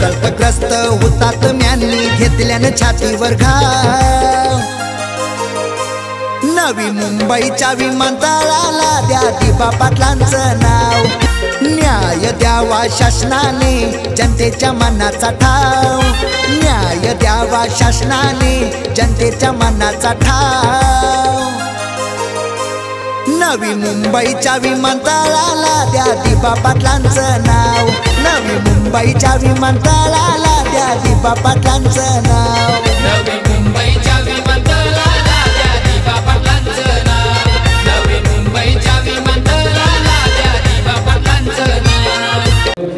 संकटग्रस्त होतात म्यांनी घेतल्यानं छातीवर घाव। नवी मुंबईच्या विमानतळाला द्या दिबा पाटलांचं नाव। न्याय द्यावा शासनाने जनतेच्या मनाचा ठाव। न्याय द्यावा शासनाने जनतेच्या मनाचा ठाव। नवी मुंबईच्या विमानतळाला द्या दिबा पाटलांचं नाव। नवी मुंबईच्या विमानतळाला द्या दिबा पाटलांचं नाव। नवी मुंबईच्या विमानतळाला द्या दिबा पाटलांचं नाव। नवी मुंबईच्या विमानतळाला द्या दिबा पाटलांचं नाव।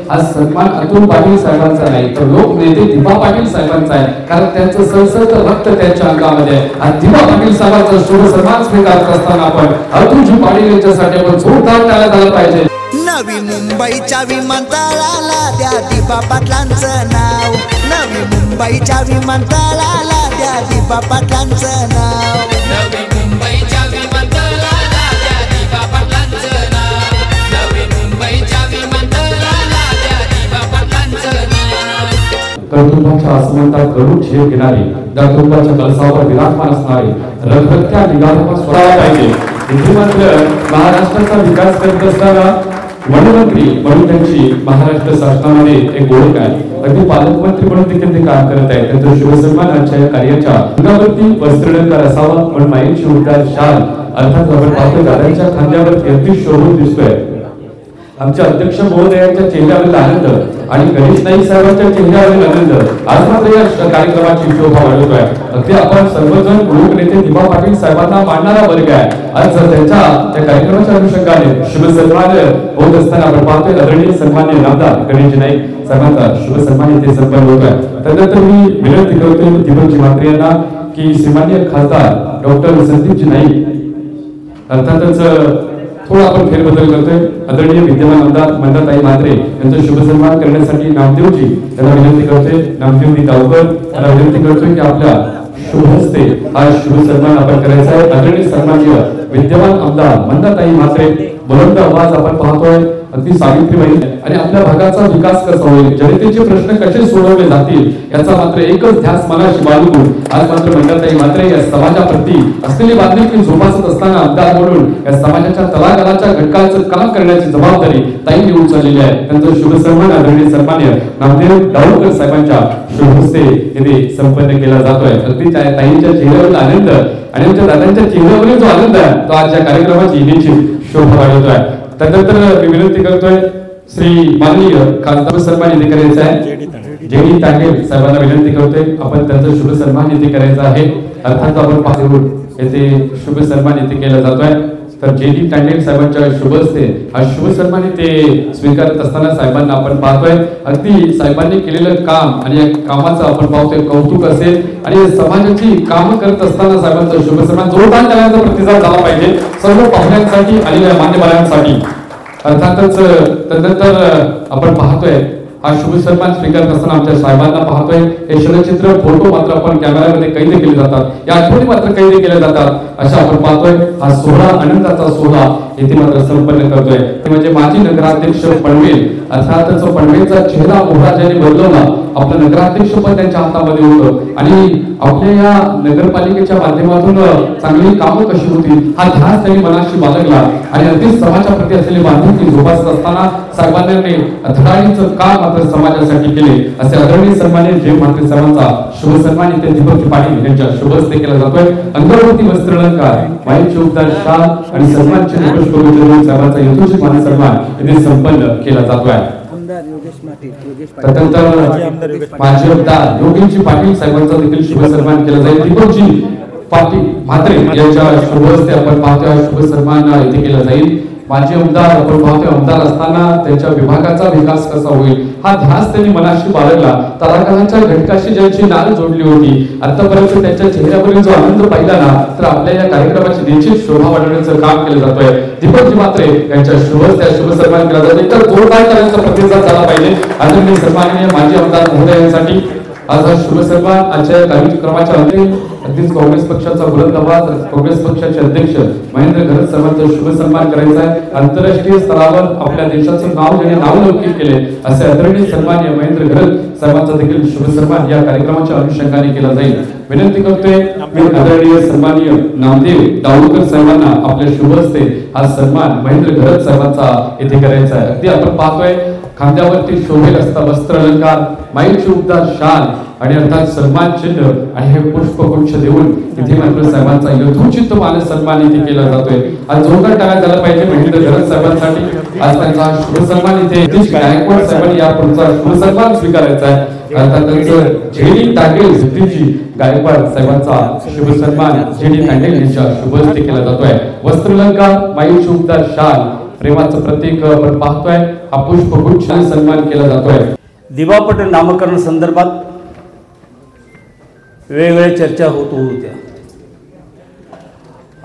आज सन्मान अतुल पाटील साहेबांचा नाही तर लोकनेते दिबा पाटील साहेबांचा आहे, कारण त्यांचं सळसळत रक्त त्यांच्या अंगामध्ये आहे। आज दिबा पाटील साहेबांचा शुभ सन्मान स्वीकारत असताना आपण अतुलजी पाटील यांच्यासाठी आपण जोरदार टाळ्या झाला पाहिजे। नवी मुंबईच्या विमानतळाला द्या दिबा पाटलांचं नाव। नवी मुंबईच्या विमानतळाला द्या दिबा पाटलांचं नाव। नवी मुंबईच्या विमानतळाला द्या दिबा पाटलांचं नाव। नवी मुंबईच्या विमानतळाला द्या दिबा पाटलांचं नाव। कर्तृत्वाच्या आसमंतात गरुड झेप घेणारी, दातृत्वाच्या कलसावर विराजमान असणारी रखरख्या निगारावर स्वतः पाहिजे। इथे मात्र महाराष्ट्राचा विकास करत असताना वनमंत्री म्हणून त्यांची महाराष्ट्र शासनामध्ये एक ओळख आहे। अगदी पालकमंत्री म्हणून देखील ते काम करत आहेत। त्यांच्या शिवसन्मानाच्या या कार्याच्या अंगावरती वस्त्रलंकार असावा पण माईची उड्डाण शाल अर्थात आपण पाहतो दादांच्या खांद्यावरती अगदी शोभून दिसतोय। आमच्या अध्यक्ष महोदयांच्या चेहऱ्यावरील आनंद आणि गणेश नाईक साहेबांच्या चेहऱ्यावरील आनंद आज मात्र या कार्यक्रमाची शोभा वाढवतोय। अगदी आपण सर्वजण लोकनेते दिबा पाटील साहेबांना मानणारा वर्ग आहे। आज त्यांच्या त्या कार्यक्रमाच्या अनुषंगाने शुभ सन्मान होत असताना आपण पाहतोय आदरणीय सन्माननीय नामदार गणेश नाईक साहेबांचा शुभ सन्मान इथे संपन्न होत आहे। त्यानंतर मी विनंती करतो दीपकजी म्हात्रे यांना की श्रीमान्य खासदार डॉक्टर संदीपजी नाईक अर्थातच थोडा आपण फेरबदल करतोय। आदरणीय विद्यमान आमदार मंदाताई म्हात्रे यांचा शुभ सन्मान करण्यासाठी नामदेवजी यांना विनंती करतोय। नामदेवजी गावकर यांना विनंती करतोय की आपल्या शुभ हस्ते हा शुभ सन्मान आपण करायचा आहे। आदरणीय सन्माननीय विद्यमान आमदार मंदाताई म्हात्रे बुलंद आवाज आपण पाहतोय अगदी सावित्रीबाई आणि आपल्या भागाचा विकास कसा होईल, जनतेचे प्रश्न कसे सोडवले जातील याचा मात्र एकच ध्यास मनाशी बाळगून आज मात्र मंदाताई म्हात्रे या समाजाप्रती असलेली बांधिलकी जोपासत असताना आमदार म्हणून या समाजाच्या तळागाळाच्या घटकांचं काम करण्याची जबाबदारी ताईंनी उचललेली आहे। त्यांचा शुभ सन्मान आदरणीय सन्माननीय नामदेव डावकर साहेबांच्या शुभ हस्ते येथे संपन्न केला जातोय। अगदी ताईंच्या चेहऱ्यावरील आनंद आणि आमच्या दादांच्या चेहऱ्यावरील जो आनंद आहे तो आज या कार्यक्रमाची निश्चित शोभा वाढवतोय। त्यानंतर मी विनंती करतोय श्री माननीय खासदार सन्मान इथे करायचा आहे। जेडी तांडेल साहेबांना विनंती करतोय आपण त्यांचा शुभ सन्मान इथे करायचा आहे। अर्थात आपण पाहून येथे शुभ सन्मान इथे केला जातोय। तर जेडी तांडेल साहेबांच्या शुभ हस्ते हा शुभ सन्मान इथे स्वीकारत असताना साहेबांना आपण पाहतोय अगदी साहेबांनी केलेलं काम आणि या कामाचं आपण पाहतोय कौतुक असेल आणि समाजाची काम करत असताना साहेबांचा शुभ सन्मान जोरदार टाळ्यांचा प्रतिसाद झाला पाहिजे सर्व पाहुण्यांसाठी आणि मान्यवरांसाठी। अर्थातच त्यानंतर आपण पाहतोय हा शुभ सन्मान स्वीकारत असताना आमच्या साहेबांना पाहतोय हे क्षणचित्र फोटो मात्र आपण कॅमेऱ्यामध्ये कैद केले जातात, या आठवणी मात्र कैद केल्या जातात। अशा आपण पाहतोय हा सोहळा आनंदाचा सोहळा येथे मात्र संपन्न करतोय ते म्हणजे माजी नगराध्यक्ष पनवेल अर्थातच पनवेलचा चेहरा मोहरा ज्यांनी बदलवला आपलं नगराध्यक्ष पद त्यांच्या हातामध्ये होतं आणि आपल्या या नगरपालिकेच्या माध्यमातून चांगली कामं कशी होतील हा ध्यास त्यांनी मनाशी बाळगला आणि अगदी समाजाप्रती असलेली बांधिलकी जोपासत असताना साहेबांनी धडाडीचं काम मात्र समाजासाठी केले असे आदरणीय सन्माननीय जय म्हात्रे साहेबांचा शुभ सन्मान इथे दीपकजी पाटील यांच्या शुभ हस्ते केला जातोय। अंगावरती वस्त्रलंकार माईची उड्डाण शाल आणि सन्मानचे निकष करून साहेबांचा यथोचित मान सन्मान इथे संपन्न केला जातोय। त्यानंतर माजी आमदार योगेशजी पाटील साहेबांचा देखील शुभ सन्मान केला जाईल। दीपकजी पाटील म्हात्रे यांच्या शुभ हस्ते आपण पाहतोय शुभ सन्मान इथे केला जाईल। माजी आमदार आपण पाहतोय आमदार असताना त्यांच्या विभागाचा विकास कसा होईल हा ध्यास त्यांनी मनाशी बाळगला। तळागाळाच्या घटकाशी ज्यांची नाळ जोडली होती आतापर्यंत त्यांच्या चेहऱ्यावरील जो आनंद पाहिला ना तर आपल्या या कार्यक्रमाची निश्चित शोभा वाढवण्याचं काम केलं जातोय। दीपकजी म्हात्रे यांच्या शुभ शुभ सन्मान केला जातो। तर जोरदार टाळ्यांचा प्रतिसाद झाला पाहिजे आदरणीय सन्माननीय माजी आमदार महोदयांसाठी। आज हा शुभ सन्मान आजच्या कार्यक्रमाच्या अंतिम अगदीच काँग्रेस पक्षाचा बुलंद आवाज, काँग्रेस पक्षाचे अध्यक्ष महेंद्र घरत साहेबांचा शुभ सन्मान करायचा आहे. आंतरराष्ट्रीय स्तरावर आपल्या देशाचं नाव ज्याने नावलौकिक केले असे आदरणीय सन्माननीय महेंद्र घरत साहेबांचा देखील शुभ सन्मान या कार्यक्रमाच्या अनुषंगाने केला जाईल. विनंती करतोय मी आदरणीय सन्माननीय नामदेव दाऊदकर साहेबांना आपल्या शुभ हस्ते हा सन्मान महेंद्र घरत साहेबांचा येथे करायचा आहे. अगदी आपण पाहतोय खांद्यावरती शोभेल असता वस्त्र अलंकार, माईची उबदार शाल आणि अर्थात सन्मान चिन्ह आणि हे पुष्पगुच्छ देऊन इथे मात्र साहेबांचा यथोचित मान सन्मान इथे केला जातोय. आज जोरदार टाळ्या झाला पाहिजे महेंद्र घरत साहेबांसाठी. आज त्यांचा शुभ सन्मान इथे गायकवाड साहेबांनी या पुढचा शुभ सन्मान स्वीकारायचा आहे. अर्थात त्यांचं जेडी तांडेल सतीजी गायकवाड साहेबांचा शुभ सन्मान जेडी तांडेल यांच्या शुभ हस्ते केला जातोय. वस्त्र अलंकार, माईची उबदार शाल, प्रेमाचं प्रतीक आपण पाहतोय. हा पुष्पगुच्छ सन्मान केला जातोय. दिवा पटेल नामकरण संदर्भात वेगवेगळ्या चर्चा होत होत्या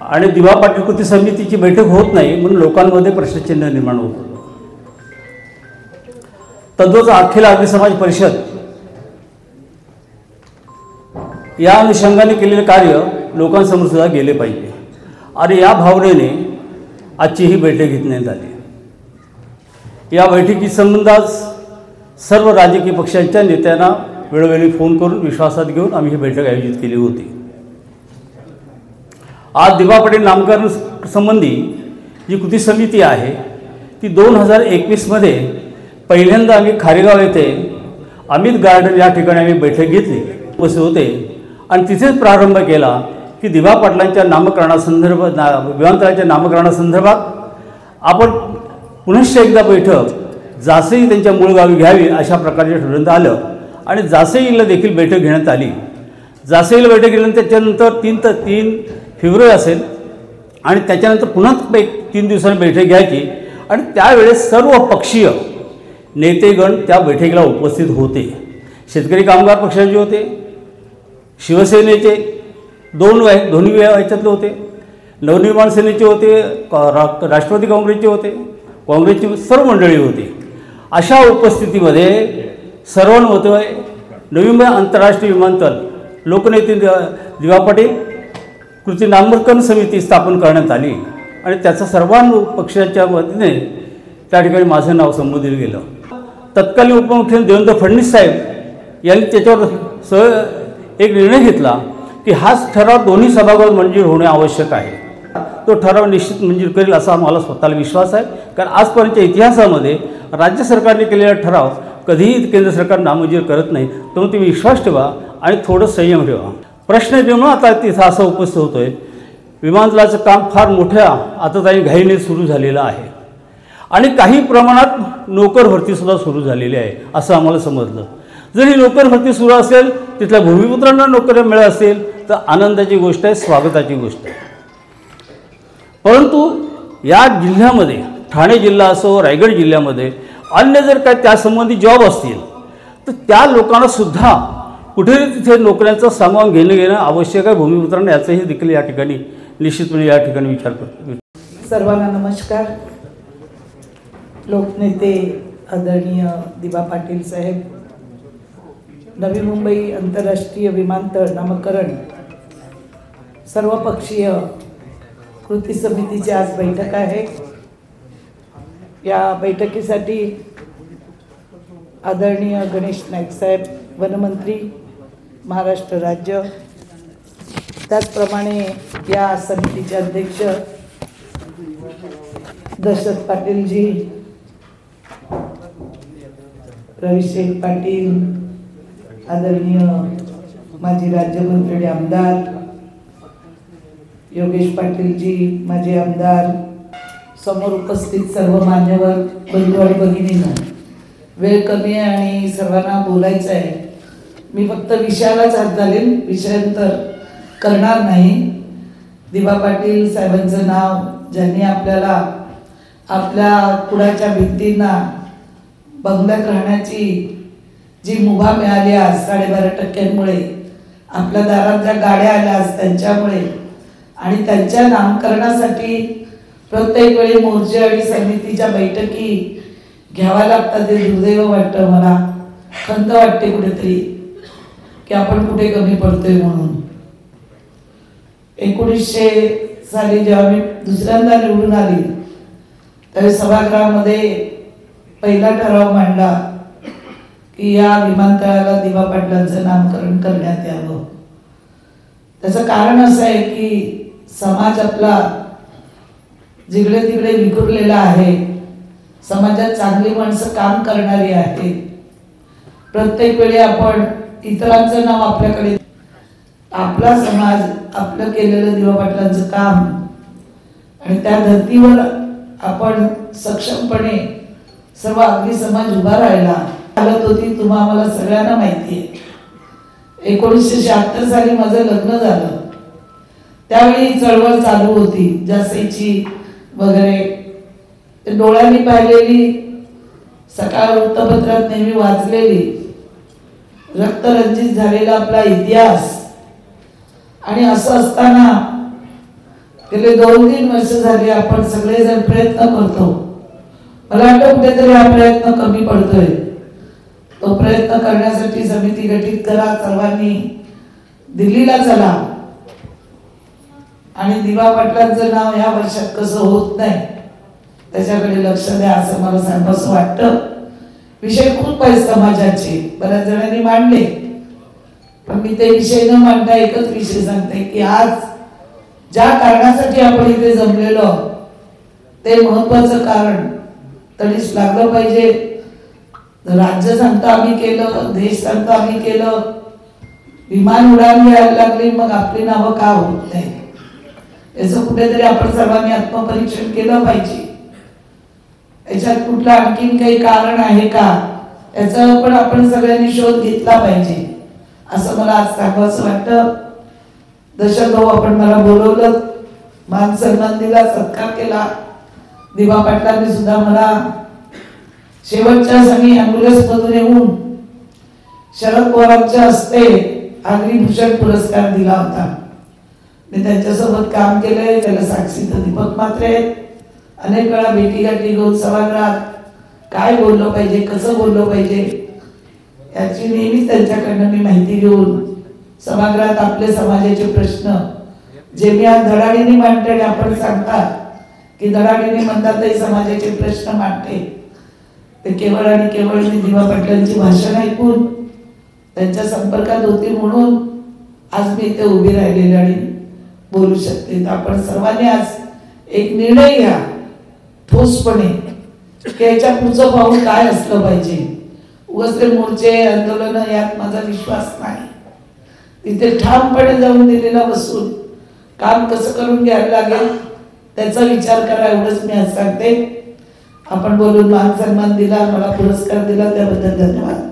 आणि दिवा पाटील कृती समितीची बैठक होत नाही म्हणून लोकांमध्ये प्रश्नचिन्ह निर्माण होत होतं. तद्वच अखिल आर्य समाज परिषद या अनुषंगाने केलेले कार्य लोकांसमोर सुद्धा गेले पाहिजे आणि या भावनेने आजची ही बैठक घेण्यात आली. या बैठकी संबंधात सर्व राजकीय पक्षांच्या नेत्यांना वेळोवेळी फोन करून विश्वासात घेऊन आम्ही ही बैठक आयोजित केली होती. आज दिवा पटेल नामकरण संबंधी जी कृती समिती आहे ती 2021मध्ये पहिल्यांदा आम्ही खारेगाव येथे अमित गार्डन या ठिकाणी आम्ही बैठक घेतली उपस्थित होते आणि तिथेच प्रारंभ केला की दिवा पाटलांच्या नामकरणासंदर्भात विमानतळाच्या नामकरणासंदर्भात आपण पुनश्च एकदा बैठक जासई त्यांच्या मूळ गावी घ्यावी अशा प्रकारचे ठरवण्यात आलं आणि जासईला देखील बैठक घेण्यात आली. जासईला बैठक घेतल्यानंतर त्याच्यानंतर 3 फेब्रुवारी असेल आणि त्याच्यानंतर पुन्हा 3 दिवसांनी बैठक घ्यायची आणि त्यावेळेस सर्व पक्षीय नेतेगण त्या बैठकीला उपस्थित होते. शेतकरी कामगार पक्षाचे होते, शिवसेनेचे दोन्ही याच्यातले होते, नवनिर्माण सेनेचे होते, राष्ट्रवादी काँग्रेसचे होते, काँग्रेसची सर्व मंडळी होती. अशा उपस्थितीमध्ये सर्वांमते नवी मुंबई आंतरराष्ट्रीय विमानतळ लोकनेते दिवा पाटील कृती नामकरण समिती स्थापन करण्यात आली आणि त्याचा सर्वांनी पक्षाच्या वतीने त्या ठिकाणी माझं नाव संबोधित गेलं. तत्कालीन उपमुख्यमंत्री देवेंद्र फडणवीस साहेब यांनी त्याच्यावर एक निर्णय घेतला की हाच ठराव दोन्ही सभागृहात मंजूर होणे आवश्यक आहे. तो ठराव निश्चित मंजूर करेल असा मला स्वतःला विश्वास आहे. कारण आजपर्यंतच्या इतिहासामध्ये राज्य सरकारने केलेला ठराव कधीही केंद्र सरकार नामंजूर करत नाही. तुम्ही विश्वास ठेवा आणि थोडं संयम ठेवा. प्रश्न जेव्हा आता तिथं असा उपस्थित होतोय, विमानतळाचं काम फार मोठ्या आतताई घाईने सुरू झालेलं आहे आणि काही प्रमाणात नोकर भरतीसुद्धा सुरू झालेली आहे असं आम्हाला समजलं. जर ही नोकर भरती सुरू असेल, तिथल्या भूमिपुत्रांना नोकऱ्या मिळत असेल तर आनंदाची गोष्ट आहे, स्वागताची गोष्ट आहे. परंतु या जिल्ह्यामध्ये ठाणे जिल्हा असो, रायगड जिल्ह्यामध्ये अन्य जर काय त्यासंबंधी जॉब असतील तर त्या लोकांना सुद्धा कुठेतरी तिथे नोकऱ्यांचा सामावून घेणं आवश्यक आहे. भूमिपुत्रांना याचंही देखील या ठिकाणी निश्चितपणे या ठिकाणी विचार करतो. सर्वांना नमस्कार. लोकनेते आदरणीय दिवा पाटील साहेब, नवी मुंबई आंतरराष्ट्रीय विमानतळ नामकरण सर्वपक्षीय कृती समितीची आज बैठक आहे. या बैठकीसाठी आदरणीय गणेश नाईक साहेब वनमंत्री महाराष्ट्र राज्य, त्याचप्रमाणे या समितीचे अध्यक्ष दशरथ पाटीलजी, रविशेख पाटील, आदरणीय माजी राज्यमंत्री आमदार योगेश पाटीलजी, माजी आमदार, समोर उपस्थित सर्व मान्यवर बंधू आणि भगिनींनो, वेळ कमी आहे आणि सर्वांना बोलायचं आहे. मी फक्त विषयालाच हात घालेन, विषयांतर करणार नाही. दिवा पाटील साहेबांचं नाव ज्यांनी आपल्याला आपल्या कुडाच्या भिंतींना बंगल्यात राहण्याची जी मुभा मिळाली आज 12.5% आपल्या दारात ज्या गाड्या आल्या आज त्यांच्यामुळे आणि त्यांच्या नामकरणासाठी प्रत्येक वेळी मोर्चे आणि समितीच्या बैठकी घ्याव्या लागतात. ते दुर्दैव वाटतं, मला खंत वाटते कुठेतरी की आपण कुठे कमी पडतोय म्हणून. 1900 साली जेव्हा मी दुसऱ्यांदा निवडून आली त्यावेळी सभागृहामध्ये पहिला ठराव मांडला की या विमानतळाला दिवा पाटलांचं नामकरण करण्यात यावं. त्याचं कारण असं आहे की समाज आपला जिकडे तिकडे विखुरलेला आहे. समाजात चांगली माणसं काम करणारी आहेत. प्रत्येक वेळी आपण इतरांचं नाव आपल्याकडे, आपला समाज, आपलं केलेलं दिवा पाटलांचं काम आणि त्या धर्तीवर आपण सक्षमपणे सर्व अगदी समाज उभा राहिला हालत होती. तुम्हाला सगळ्यांना माहिती आहे. 1976 साली माझं लग्न झालं. त्यावेळी चळवळ चालू होती जासेची वगैरे. डोळ्यांनी पाहिलेली, सकाळ वृत्तपत्रात नेहमी वाचलेली, रक्तरंजित झालेला आपला इतिहास. आणि असं असताना गेले 2-3 वर्ष झाली आपण सगळेजण प्रयत्न करतो. मला वाटतं कुठेतरी हा प्रयत्न कमी पडतोय. तो प्रयत्न करण्यासाठी समिती गठीत करा, सर्वांनी दिल्लीला चला आणि दिवा पाटलांचं नाव या वर्षात कसं होत नाही त्याच्याकडे लक्ष द्या असं मला सांगावंसं वाटतं. विषय खूप आहेत समाजाचे, बऱ्याच जणांनी मांडले, पण मी ते विषय न मांडता एकच विषय सांगते की आज ज्या कारणासाठी आपण इथे जमलेलो ते महत्वाचं कारण तरीच लागलं पाहिजे. राज्य सांगतं आम्ही केलं, देश सांगतं आम्ही केलं, विमान उडान घ्यायला लागली, मग आपली नावं का होत नाही याचं कुठेतरी आपण सर्वांनी आत्मपरीक्षण केलं पाहिजे. याच्यात कुठलं आणखीन काही कारण आहे का याचा पण आपण सगळ्यांनी शोध घेतला पाहिजे असं मला आज सांगावंसं वाटतं. दशरथ भाऊ आपण मला बोलवलं, मान सन्मान दिला, सत्कार केला. दिवा पाटलांनी सुद्धा मला शेवटच्या सणी ॲम्ब्युलन्स मधून येऊन शरद पवारांच्या हस्ते अग्निभूषण पुरस्कार दिला होता. मी त्यांच्यासोबत काम केलंय, त्याला साक्षी तर दीपक म्हात्रे. अनेक वेळा भेटीगाठी घेऊन सभागृहात काय बोललं पाहिजे, कसं बोललं पाहिजे याची नेहमीच त्यांच्याकडनं मी माहिती घेऊन सभागृहात आपले समाजाचे प्रश्न जे मी आज धडाडीने मांडते आणि आपण सांगता की धडाडीने म्हणतातही समाजाचे प्रश्न मांडते, ते केवळ आणि केवळ मी दिवा पाटलांची भाषण ऐकून त्यांच्या संपर्कात होते म्हणून आज मी इथे उभी राहिलेली आणि बोलू शकते. आपण सर्वांनी आज एक निर्णय घ्या ठोसपणे की याच्या पुढचं पाऊल काय असलं पाहिजे. उगाच मोर्चे आंदोलन यात माझा विश्वास नाही. तिथे ठामपणे जाऊन दिलेला बसून काम कसं करून घ्यायला लागेल त्याचा विचार करा एवढंच मी आज सांगते. आपण बोलून मान सन्मान दिला, मला पुरस्कार दिला त्याबद्दल धन्यवाद.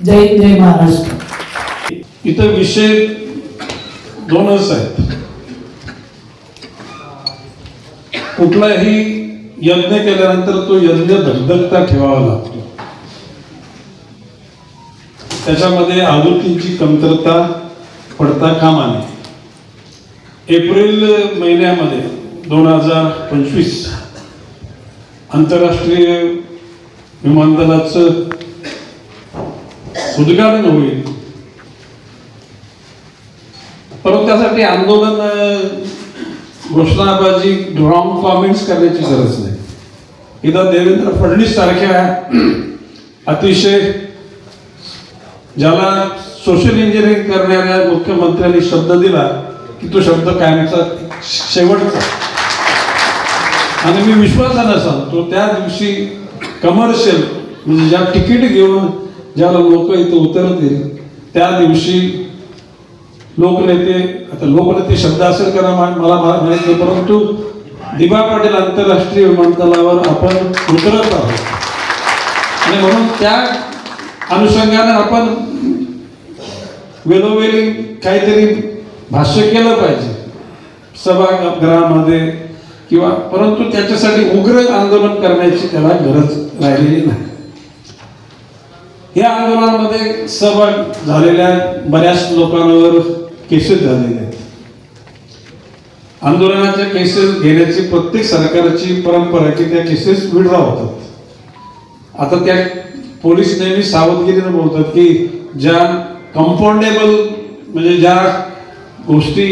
जय हिंद, जय महाराष्ट्र. इथं विषय दोनच आहेत. कुठलाही यज्ञ केल्यानंतर तो यज्ञ धगधगता ठेवावा लागतो. त्याच्यामध्ये आहुतींची कमतरता पडता कामा नये. एप्रिल महिन्यामध्ये 2025 आंतरराष्ट्रीय विमानतळाचं उद्घाटन होईल, परंतु त्यासाठी आंदोलन, घोषणाबाजी, रॉंग कॉमेंट्स करण्याची गरज नाही. इथं देवेंद्र फडणवीस सारख्या अतिशय ज्याला सोशल इंजिनिअरिंग करणाऱ्या मुख्यमंत्र्यांनी शब्द दिला की तो शब्द कायमचा शेवटचा. आणि मी विश्वासानं सांगतो त्या दिवशी कमर्शियल म्हणजे ज्या तिकीट घेऊन ज्याला लोक इथं उतरतील त्या दिवशी लोकनेते, आता लोकनेते शब्द असेल का मला माहित नाही, परंतु दिवा पाटील आंतरराष्ट्रीय विमानतळावर आपण उतरत आहोत. आणि म्हणून त्या अनुषंगाने आपण वेळोवेळी काहीतरी भाष्य केलं पाहिजे सभागृहामध्ये किंवा, परंतु त्याच्यासाठी उग्र आंदोलन करण्याची त्याला गरज राहिलेली नाही. या आंदोलनामध्ये सहभाग झालेल्या बऱ्याच लोकांवर केसेस झालेले आहेत. आंदोलनाच्या केसेस घेण्याची प्रत्येक सरकारची परंपरा की त्या केसेस विड्रॉ होतात. आता त्या पोलीस नेहमी सावधगिरीने बोलतात की ज्या कंपाऊंडेबल म्हणजे ज्या गोष्टी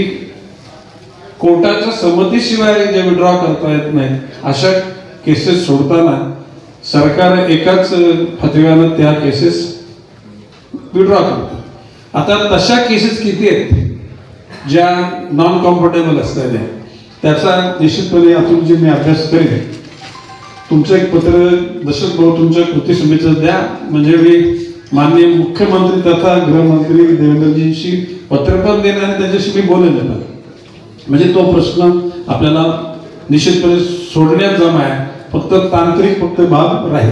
कोर्टाच्या संमतीशिवाय जे विड्रॉ करता येत नाही अशा केसेस सोडताना सरकार एकाच फतव्यानं त्या केसेस विड्रॉ करतं. आता तशा केसेस किती आहेत ज्या नॉन कम्फर्टेबल असलेल्या, त्याचा निश्चितपणे अतुलजी मी अभ्यास करेन. तुमचं एक पत्र दशरथ भाऊ तुमच्या कृती समितीचं द्या, म्हणजे मी माननीय मुख्यमंत्री तथा गृहमंत्री देवेंद्रजींशी पत्र पण देणार आणि त्याच्याशी मी बोलेन, म्हणजे तो प्रश्न आपल्याला निश्चितपणे सोडण्यात जमा आहे. फक्त तांत्रिक भाग राहील.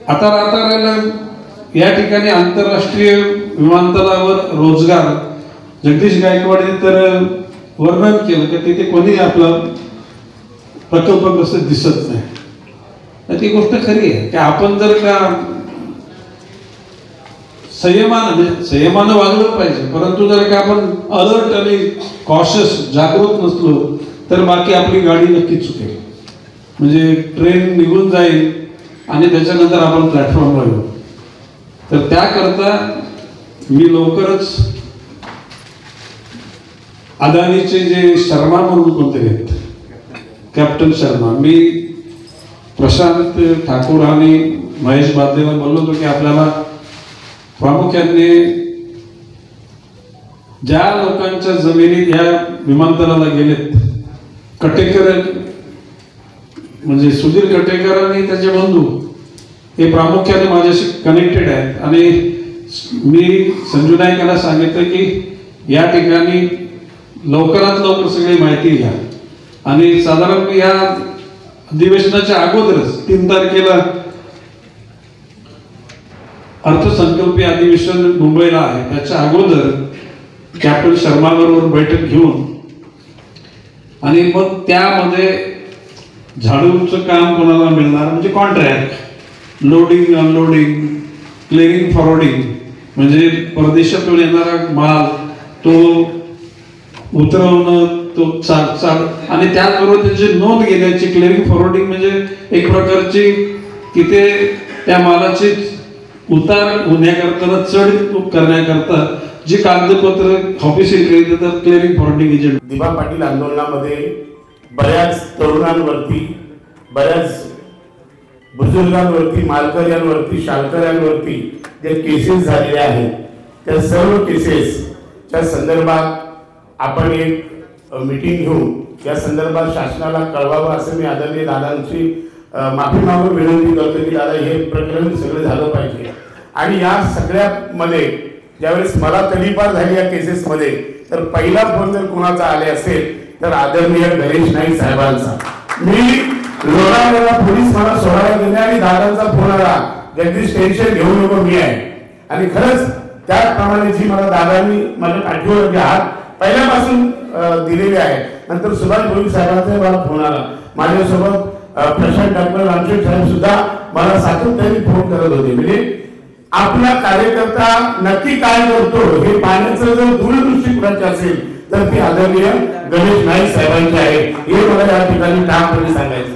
आता राहिला या ठिकाणी आंतरराष्ट्रीय विमानतळावर रोजगार. जगदीश गायकवाडने तर वर्णन केलं की तिथे कोणी आपला प्रकल्पग्रस्त दिसत नाही. ती गोष्ट खरी आहे की आपण जर का संयमानं वागलं पाहिजे, परंतु जर का आपण अलर्ट आणि कॉशियस जागृत नसलो तर बाकी आपली गाडी नक्कीच चुकेल. म्हणजे ट्रेन निघून जाईल आणि त्याच्यानंतर आपण प्लॅटफॉर्मवर येऊ. तर त्याकरता मी लवकरच अदानीचे जे शर्मा म्हणून कोणते आहेत, कॅप्टन शर्मा, मी प्रशांत ठाकूर आणि महेश बादेवर बोललो होतो की आपल्याला प्रामुख्याने ज्या लोकांच्या जमिनीत या विमानतळाला गेलेत, कटेकर म्हणजे सुधीर कटेकर आणि त्याचे बंधू हे प्रामुख्याने माझ्याशी कनेक्टेड आहेत. आणि मी संजू नाईकाला सांगितलं की या ठिकाणी लवकरात लवकर सगळी माहिती घ्या आणि साधारण या अधिवेशनाच्या अगोदरच 3 तारखेला अर्थसंकल्पीय अधिवेशन मुंबईला आहे, त्याच्या अगोदर कॅप्टन शर्मा बरोबर बैठक घेऊन आणि मग त्यामध्ये झाडूचं काम कोणाला मिळणार म्हणजे contract, loading unloading, clearing forwarding, म्हणजे परदेशातून येणारा माल तो उतरवणं, तो चाल आणि त्याचबरोबर त्याची नोंद घेण्याची. क्लिअरिंग फॉरवर्डिंग म्हणजे एक प्रकारची की ते त्या मालाची उतार होण्याकरता चढ करण्याकरता जी कागदपत्र ऑफिशियल केली तर क्लिअरिंग फॉरवर्डिंग एजंट. दिबा पाटील आंदोलनामध्ये बऱ्याच तरुणांवरती, बऱ्याच बुजुर्गांवरती, मालकऱ्यांवरती, शालकऱ्यांवरती जे केसेस झालेले आहेत त्या सर्व केसेसच्या संदर्भात आपण एक मीटिंग घेऊन या संदर्भात शासनाला कळवावं असं मी आदरणीय दादांची माफी मागून विनंती करतो की दादा हे प्रकरण सगळं झालं पाहिजे. आणि या सगळ्यामध्ये ज्यावेळेस मला तडीपार झाली या केसेसमध्ये तर पहिला फोन जर कोणाचा आले असेल तर आदरणीय गणेश नाईक साहेबांचा. मी लोणावळ्याला पोलीस मला सोडायला गेले आणि दादांचा फोन आला, जगदीश टेन्शन घेऊ नको मी आहे. आणि खरंच त्याप्रमाणे जी मला दादांनी माझ्या पाठीवर हात पहिल्यापासून दिलेले आहे. नंतर सुभाष भोईर साहेबांचा मला फोन आला, माझ्यासोबत प्रशांत ठाकूर रामशेठ साहेब सुद्धा मला सातत्याने फोन करत होते. म्हणजे आपला कार्यकर्ता नक्की काय करतो हे पाहण्याचं जर दूरदृष्टी कुणाची असेल तर ती आदरणीय गणेश नाईक साहेबांची आहे हे मला या ठिकाणी ठामपणे सांगायचं.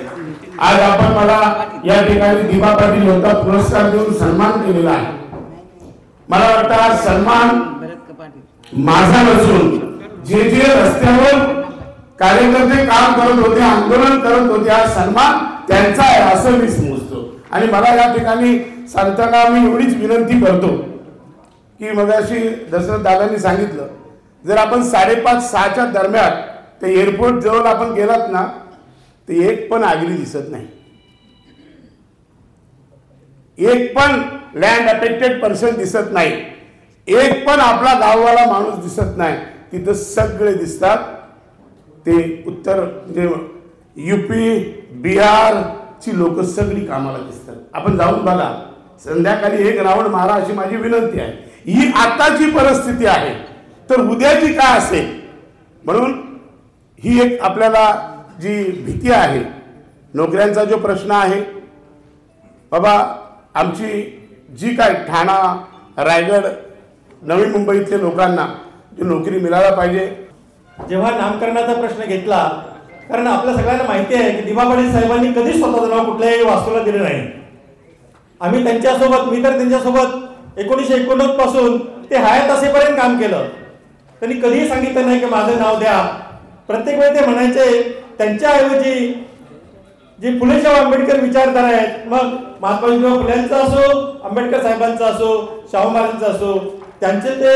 आज आपण मला या ठिकाणी दिबा पाटील यांचा पुरस्कार देऊन सन्मान केलेला आहे. मला वाटतं हा सन्मान माझा नसून जे जे रस्त्यावर कार्यकर्ते काम करत होते, आंदोलन करत होते, हा सन्मान त्यांचा आहे असं मी समजतो. आणि मला या ठिकाणी सांगताना मी एवढीच विनंती करतो की मगाशी दशरथ दादांनी सांगितलं, जर आपण 5:30-6च्या दरम्यान ते एअरपोर्ट जवळ आपण गेलात ना ते एक पण आगरी दिसत नाही, एक पण लँड अफेक्टेड पर्सन दिसत नाही, एक पण आपला गाववाला माणूस दिसत नाही. तिथं सगळे दिसतात ते उत्तर म्हणजे युपी बिहारची लोक सगळी कामाला दिसतात. आपण जाऊन बघा, संध्याकाळी एक राऊंड मारा अशी माझी विनंती आहे. ही आताची परिस्थिती आहे तर उद्याची काय असेल. म्हणून ही एक आपल्याला जी भीती आहे, नोकऱ्यांचा जो प्रश्न आहे, बाबा आमची जी काय ठाणा, रायगड, नवी मुंबईतल्या लोकांना जी नोकरी मिळायला पाहिजे. जेव्हा नामकरणाचा प्रश्न घेतला, कारण आपल्या सगळ्यांना माहिती आहे की दिबा पाटील साहेबांनी कधीच स्वतःचं नाव कुठल्याही वास्तूला दिलं नाही. आम्ही त्यांच्यासोबत, मी तर त्यांच्यासोबत 1989 पासून ते हयात असेपर्यंत काम केलं. त्यांनी कधीही सांगितलं नाही की माझं नाव द्या प्रत्येक वेळी ते म्हणायचे त्यांच्याऐवजी जी फुलेशाह आंबेडकर विचारधारा आहेत, मग महात्मा ज्योतिबा फुलेंचा असो, आंबेडकर साहेबांचा असो, शाहू महाराजांचा असो, त्यांचे ते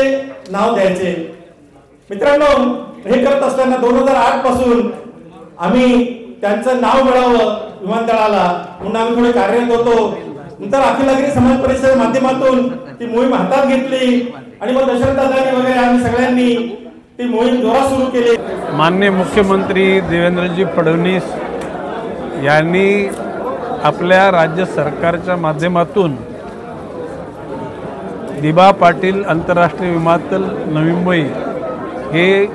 नाव द्यायचे. मित्रांनो, हे करत असताना 2008 पासून आम्ही त्यांचं नाव मिळावं विमानतळाला म्हणून आम्ही थोडे कार्यरत होतो. नंतर अखिल नागरी समाज परिषदेच्या माध्यमातून ती मोहीम हातात घेतली आणि मग दशरथदादांनी वगैरे आम्ही सगळ्यांनी ती मोहीम जोरात सुरू केली. माननीय मुख्यमंत्री देवेंद्रजी फडणवीस यांनी आपल्या राज्य सरकारच्या माध्यमातून दिबा पाटील आंतरराष्ट्रीय विमानतळ नवी मुंबई हे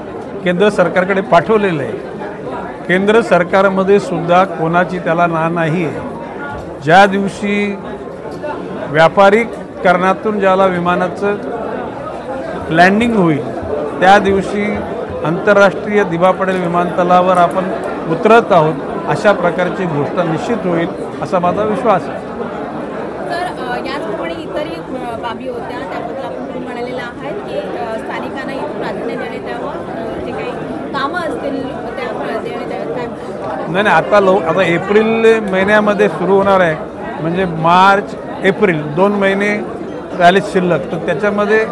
केंद्र सरकारकडे पाठवलेलं आहे. केंद्र सरकारमध्ये सुद्धा कोणाची त्याला ना नाही आहे. ज्या दिवशी व्यापारीकरणातून ज्याला विमानाचं लँडिंग होईल त्या दिवशी आंतरराष्ट्रीय दिबा पाटील विमानतळावर आपण उतरत आहोत अशा प्रकारची घोषणा निश्चित होईल असा माझा विश्वास आहे. तर याचप्रमाणे इतरही बाबी होत्या त्याबद्दल आपण तुम्ही म्हणालेलं आहात की स्थानिकांना इथं प्राधान्य देण्यात यावं, जे काही कामं असतील त्या देण्यात यावं. नाही आता एप्रिल महिन्यामध्ये सुरू होणार आहे, म्हणजे मार्च एप्रिल 2 महिने राहिले शिल्लक. तर त्याच्यामध्ये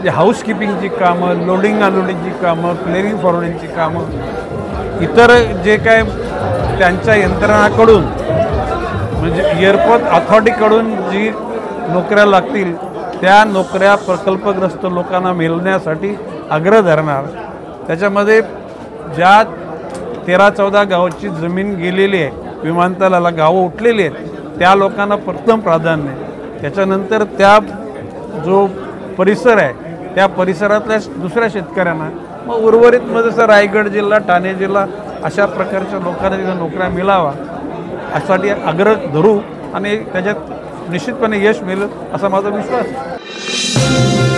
जे हाऊसकीपिंगची कामं, लोडिंग अनलोडिंगची कामं, क्लिअरिंग फॉरवर्डिंगची कामं, इतर जे काय त्यांच्या यंत्रणाकडून म्हणजे एअरपोर्ट अथॉरिटीकडून जी नोकऱ्या लागतील त्या नोकऱ्या प्रकल्पग्रस्त लोकांना मिळण्यासाठी आग्रह धरणार. त्याच्यामध्ये ज्या 13-14 गावाची जमीन गेलेली आहे, विमानतळाला गावं उठलेली आहेत, त्या लोकांना प्रथम प्राधान्य आहे. त्याच्यानंतर त्या जो परिसर आहे त्या परिसरातल्या दुसऱ्या शेतकऱ्यांना, मग उर्वरितमध्ये जसं रायगड जिल्हा, ठाणे जिल्हा अशा प्रकारच्या लोकांना तिथं नोकऱ्या मिळावा यासाठी आग्रह धरू आणि त्याच्यात निश्चितपणे यश मिळेल असा माझा विश्वास आहे.